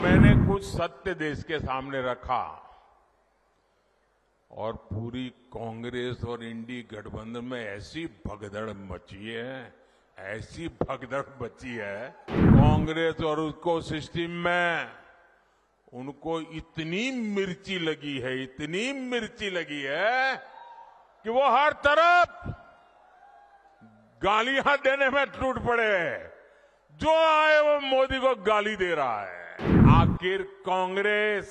मैंने कुछ सत्य देश के सामने रखा और पूरी कांग्रेस और इंडी गठबंधन में ऐसी भगदड़ मची है, ऐसी भगदड़ मची है। कांग्रेस और उसको सिस्टम में उनको इतनी मिर्ची लगी है, इतनी मिर्ची लगी है कि वो हर तरफ गालियां देने में टूट पड़े। जो आए वो मोदी को गाली दे रहा है। आखिर कांग्रेस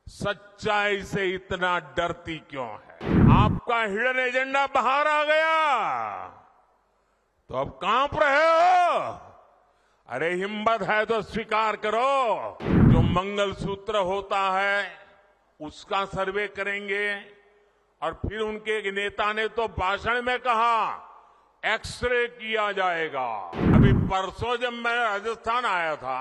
सच्चाई से इतना डरती क्यों है? आपका हिडन एजेंडा बाहर आ गया तो अब कांप रहे हो। अरे हिम्मत है तो स्वीकार करो। जो मंगलसूत्र होता है उसका सर्वे करेंगे। और फिर उनके एक नेता ने तो भाषण में कहा एक्सरे किया जाएगा। अभी परसों जब मैं राजस्थान आया था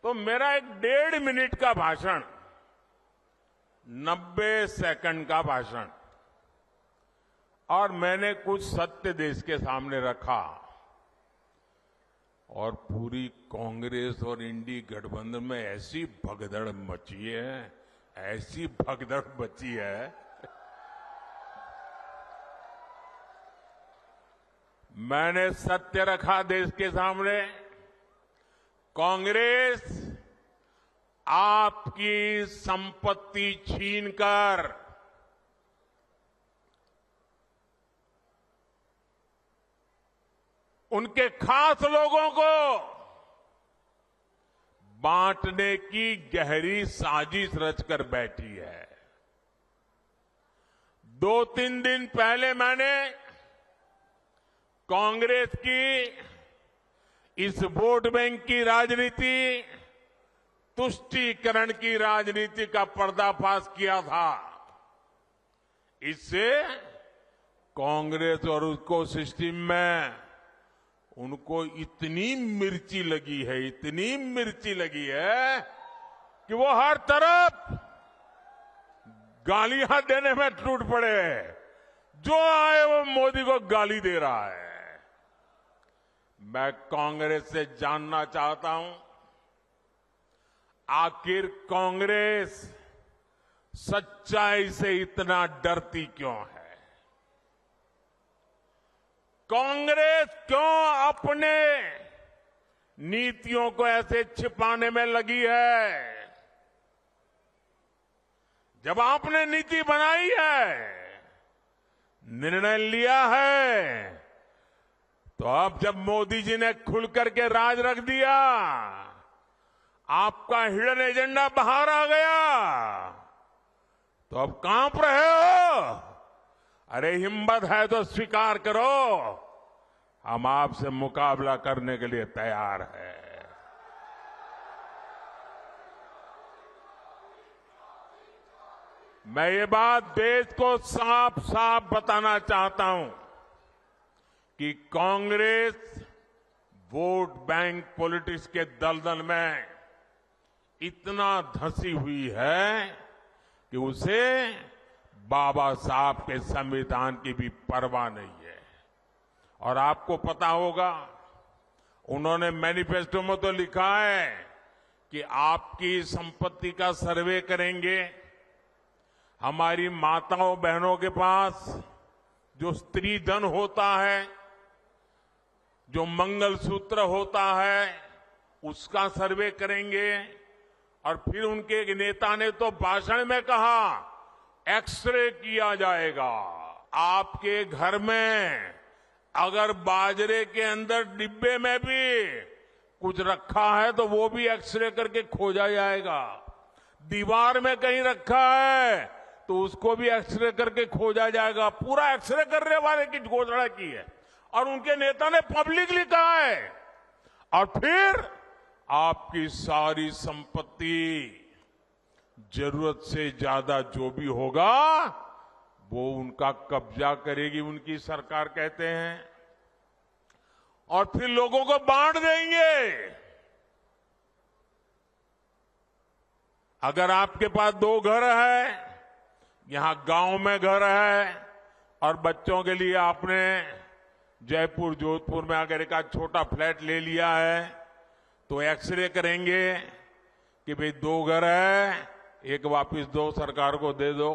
तो मेरा एक 1.5 मिनट का भाषण, 90 सेकंड का भाषण, और मैंने कुछ सत्य देश के सामने रखा और पूरी कांग्रेस और इंडी गठबंधन में ऐसी भगदड़ मची है, ऐसी भगदड़ मची है। मैंने सत्य रखा देश के सामने। कांग्रेस आपकी संपत्ति छीनकर उनके खास लोगों को बांटने की गहरी साजिश रचकर बैठी है। 2-3 दिन पहले मैंने कांग्रेस की इस वोट बैंक की राजनीति, तुष्टीकरण की राजनीति का पर्दाफाश किया था। इससे कांग्रेस और उसको सिस्टम में उनको इतनी मिर्ची लगी है, इतनी मिर्ची लगी है कि वो हर तरफ गालियां देने में टूट पड़े। जो आए वो मोदी को गाली दे रहा है। मैं कांग्रेस से जानना चाहता हूं, आखिर कांग्रेस सच्चाई से इतना डरती क्यों है? कांग्रेस क्यों अपने नीतियों को ऐसे छिपाने में लगी है? जब आपने नीति बनाई है, निर्णय लिया है, तो अब जब मोदी जी ने खुल करके राज रख दिया, आपका हिडन एजेंडा बाहर आ गया तो अब कांप रहे हो। अरे हिम्मत है तो स्वीकार करो, हम आपसे मुकाबला करने के लिए तैयार हैं। मैं ये बात देश को साफ साफ बताना चाहता हूं कि कांग्रेस वोट बैंक पॉलिटिक्स के दलदल में इतना धंसी हुई है कि उसे बाबा साहब के संविधान की भी परवाह नहीं है। और आपको पता होगा, उन्होंने मैनिफेस्टो में तो लिखा है कि आपकी संपत्ति का सर्वे करेंगे। हमारी माताओं बहनों के पास जो स्त्री धन होता है, जो मंगलसूत्र होता है, उसका सर्वे करेंगे। और फिर उनके एक नेता ने तो भाषण में कहा एक्सरे किया जाएगा। आपके घर में अगर बाजरे के अंदर डिब्बे में भी कुछ रखा है तो वो भी एक्सरे करके खोजा जाएगा। दीवार में कहीं रखा है तो उसको भी एक्सरे करके खोजा जाएगा। पूरा एक्सरे करने वाले की घोषणा की है और उनके नेता ने पब्लिकली कहा है। और फिर आपकी सारी संपत्ति, जरूरत से ज्यादा जो भी होगा वो उनका कब्जा करेगी उनकी सरकार, कहते हैं, और फिर लोगों को बांट देंगे। अगर आपके पास 2 घर है, यहां गांव में घर है, और बच्चों के लिए आपने जयपुर जोधपुर में अगर एक छोटा फ्लैट ले लिया है, तो एक्सरे करेंगे कि भाई 2 घर है, एक वापस दो, सरकार को दे दो।